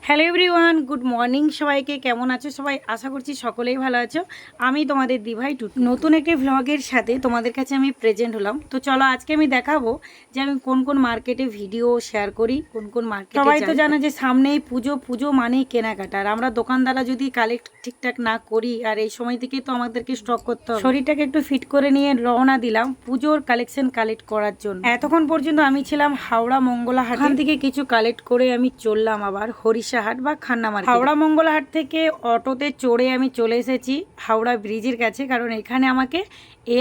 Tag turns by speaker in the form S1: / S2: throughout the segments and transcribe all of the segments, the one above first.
S1: Hello everyone, good morning. সবাইকে কেমন আছো সবাই? আশা করছি সকলেই ভালো আছো। আমি তোমাদের দিভাই টুটু নতুন একটি ভ্লগের সাথে তোমাদের কাছে আমি প্রেজেন্ট হলাম। তো চলো আজকে আমি দেখাবো যে আমি কোন কোন মার্কেটে ভিডিও শেয়ার করি, কোন কোন মার্কেট। সবাই তো জানো যে সামনেই পুজো, পুজো মানেই কেনাকাটা। আর আমরা দোকানদাররা যদি কালেক্ট ঠিকঠাক না করি, আর এই সময় থেকে তো আমাদেরকে স্টক করতে হবে। শরীরটাকে একটু ফিট করে নিয়ে রওনা দিলাম পুজোর কালেকশন কালেক্ট করার জন্য। এতক্ষণ পর্যন্ত আমি ছিলাম হাওড়া মঙ্গলা হাট থেকে কিছু কালেক্ট করে আমি চললাম আবার হরিষাহাট বা খান্না মার্কেট। হাওড়া মঙ্গলাহাট থেকে অটোতে চড়ে আমি চলে এসেছি হাওড়া ব্রিজের কাছে, কারণ এখানে আমাকে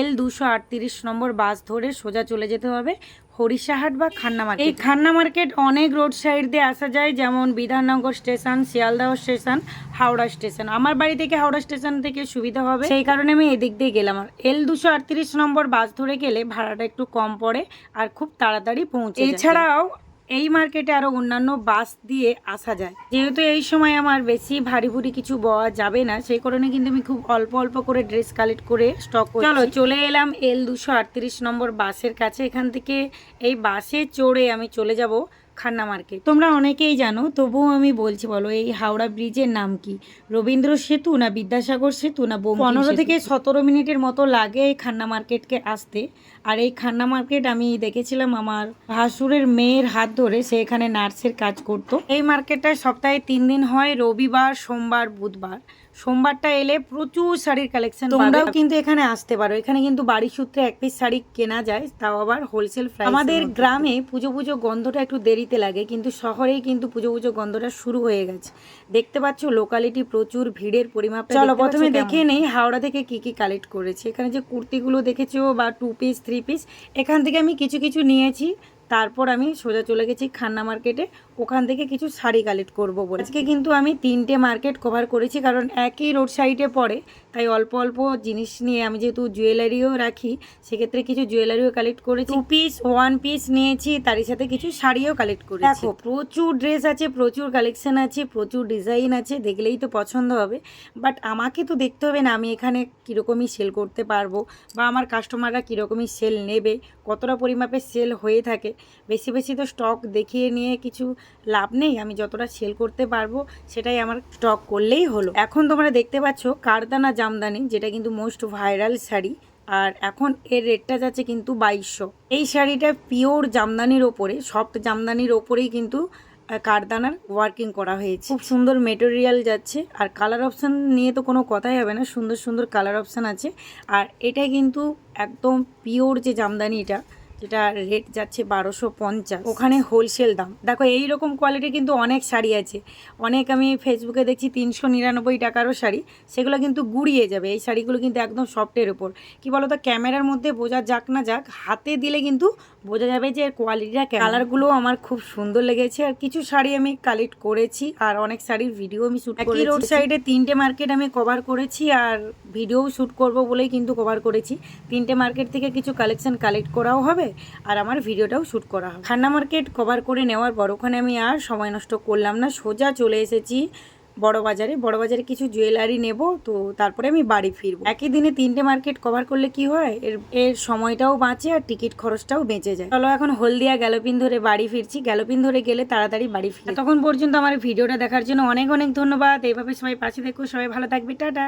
S1: L238 নম্বর বাস ধরে সোজা চলে যেতে হবে হরিষাহাট বা খান্না মার্কেট। এই খান্না মার্কেট অনেক রোড সাইড দিয়ে আসা যায়, যেমন Bidhannagar station, Sealdah station, Howrah station. আমার বাড়ি থেকে হাওড়া স্টেশন থেকে সুবিধা হবে, সেই কারণে আমি এদিক দিয়ে গেলাম। আর L238 নম্বর বাস ধরে গেলে ভাড়াটা একটু কম পড়ে আর খুব তাড়াতাড়ি পৌঁছে যায়। এছাড়াও এই মার্কেটে আরো অন্যান্য বাস দিয়ে আসা যায়। যেহেতু এই সময় আমার বেশি ভারী ভুরি কিছু বওয়া যাবে না, সেই কারণে কিন্তু আমি খুব অল্প অল্প করে ড্রেস কালেক্ট করে স্টক করছি। চলো চলে এলাম L238 নম্বর বাসের কাছে। এখান থেকে এই বাসে চড়ে আমি চলে যাব খান্না মার্কেট। তোমরা অনেকেই জানো, তবুও আমি বলছি, বলো এই হাওড়া ব্রিজের নাম কি? রবীন্দ্র সেতু না বিদ্যাসাগর সেতু না বঙ্কিম? 15 থেকে 17 মিনিটের মতো লাগে এই খান্না মার্কেটকে আসতে। আর এই খান্না মার্কেট আমি দেখেছিলাম আমার ভাসুরের মেয়ের হাত ধরে, সে এখানে নার্সের কাজ করতো। এই মার্কেটটা সপ্তাহে 3 দিন হয়, রবিবার, সোমবার, বুধবার। সোমবারটা এলে প্রচুর শাড়ির কালেকশন। তোমরাও কিন্তু এখানে আসতে পারো। এখানে কিন্তু বাড়ি সূত্রে এক পিস শাড়ি কেনা যায়, তাও আবার হোলসেল প্রাইস। আমাদের গ্রামে পুজো পুজো গন্ধটা একটু দেরিতে লাগে, কিন্তু শহরেই কিন্তু পুজো পুজো গন্ধটা শুরু হয়ে গেছে। দেখতে পাচ্ছ লোকালিটি প্রচুর ভিড়ের পরিমাপ। চলো প্রথমে দেখে নেই হাওড়া থেকে কি কি কালেক্ট করেছে। এখানে যে কুর্তিগুলো দেখেছো বা 2 পিস 3 পিস, এখান থেকে আমি কিছু কিছু নিয়েছি। তারপর আমি সোজা চলে গেছি খান্না মার্কেটে, ওখান থেকে কিছু শাড়ি কালেক্ট করবো বলে। আজকে কিন্তু আমি 3টে মার্কেট কভার করেছি, কারণ একই রোড সাইডে পড়ে, তাই অল্প অল্প জিনিস নিয়ে, আমি যেহেতু জুয়েলারিও রাখি সেক্ষেত্রে কিছু জুয়েলারিও কালেক্ট করেছি। 2 পিস 1 পিস নিয়েছি, তারই সাথে কিছু শাড়িও কালেক্ট করেছি। দেখো প্রচুর ড্রেস আছে, প্রচুর কালেকশন আছে, প্রচুর ডিজাইন আছে, দেখলেই তো পছন্দ হবে। বাট আমাকে তো দেখতে হবে না আমি এখানে কীরকমই সেল করতে পারবো, বা আমার কাস্টমাররা কীরকমই সেল নেবে, কতটা পরিমাপে সেল হয়ে থাকে। বেশি বেশি তো স্টক দেখিয়ে নিয়ে কিছু লাভ নেই। আমি যতটা সেল করতে পারবো সেটাই আমার স্টক করলেই হলো। এখন তোমরা দেখতে পাচ্ছ কারদানা জামদানি, যেটা কিন্তু মোস্ট ভাইরাল শাড়ি। আর এখন এর রেটটা যাচ্ছে কিন্তু 2200। এই শাড়িটা পিওর জামদানির ওপরে, সফট জামদানির ওপরেই কিন্তু কারদানার ওয়ার্কিং করা হয়েছে। খুব সুন্দর মেটেরিয়াল যাচ্ছে। আর কালার অপশান নিয়ে তো কোনো কথাই হবে না, সুন্দর সুন্দর কালার অপশান আছে। আর এটা কিন্তু একদম পিওর যে জামদানিটা, যেটা রেট যাচ্ছে 1250, ওখানে হোলসেল দাম। দেখো এইরকম কোয়ালিটির কিন্তু অনেক শাড়ি আছে, অনেক আমি ফেসবুকে দেখছি 399 টাকারও শাড়ি, সেগুলো কিন্তু গুড়িয়ে যাবে। এই শাড়িগুলো কিন্তু একদম সফটের ওপর। কি বলো তো, ক্যামেরার মধ্যে বোঝা যাক না যাক, হাতে দিলে কিন্তু বোঝা যাবে যে এর কোয়ালিটিটা। কালারগুলো আমার খুব সুন্দর লেগেছে। আর কিছু শাড়ি আমি কালেক্ট করেছি, আর অনেক শাড়ির ভিডিও আমি শ্যুট করেছি। রোড সাইডে 3টে মার্কেট আমি কভার করেছি, আর ভিডিও শ্যুট করব বলেই কিন্তু কভার করেছি। 3টে মার্কেট থেকে কিছু কালেকশন কালেক্ট করাও হবে, আর আমার ভিডিওটাও শ্যুট করা হবে। খান্না মার্কেট কভার করে নেওয়ার পর ওখানে আমি আর সময় নষ্ট করলাম না, সোজা চলে এসেছি বড় বাজারে। বড় বাজারে কিছু জুয়েলারি নেব, তো তারপরে আমি বাড়ি ফিরবো। একই দিনে 3টে মার্কেট কভার করলে কি হয়, এর সময়টাও বাঁচে আর টিকিট খরচটাও বেঁচে যায়। চলো এখন হলদিয়া গ্যালোপিন ধরে বাড়ি ফিরছি। গ্যালোপিন ধরে গেলে তাড়াতাড়ি বাড়ি ফিরি। তখন পর্যন্ত আমার ভিডিওটা দেখার জন্য অনেক অনেক ধন্যবাদ। এইভাবে সবাই পাশে দেখো, সবাই ভালো থাকবে, টাটা।